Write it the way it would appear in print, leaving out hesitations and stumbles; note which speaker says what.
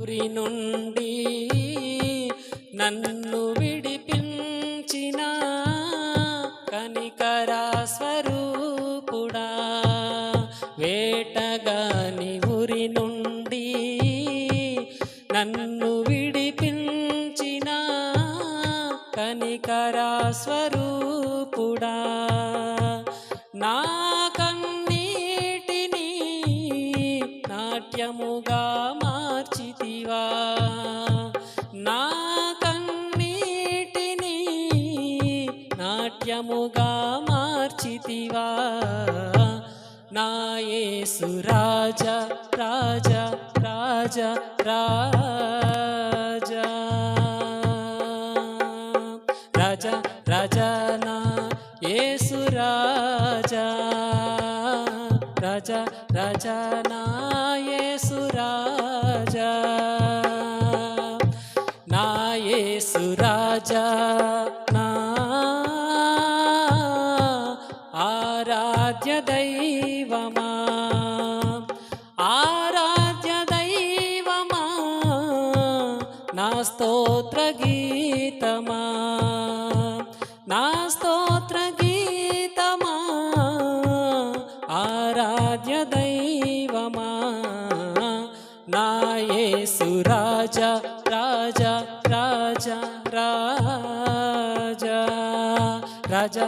Speaker 1: ఊరి నుండి నన్ను విడిపించిన కనికర స్వరూపుడా, వేటగాని ఊరి నుండి నన్ను విడిపించిన కనికర స్వరూపుడా, నా కన్నీటిని నాట్యముగా మార్చితివా, నా కన్నీటిని నాట్యముగా మార్చితివా, నా యేసు రాజా రాజా రాజా రాజా రాజా రాజా నా యేసు రాజా రాజా రాజా నా యేసు రాజా, నా యేసు రాజా నా ఆరాధ్య దైవమా, ఆరాధ్య దైవమా, నా స్తోత్ర గీతమా, నా స్తోత్ర గీతమా, ఆరాధ్య దైవమా, నా యేసు రాజా రాజా రాజా రాజా రాజా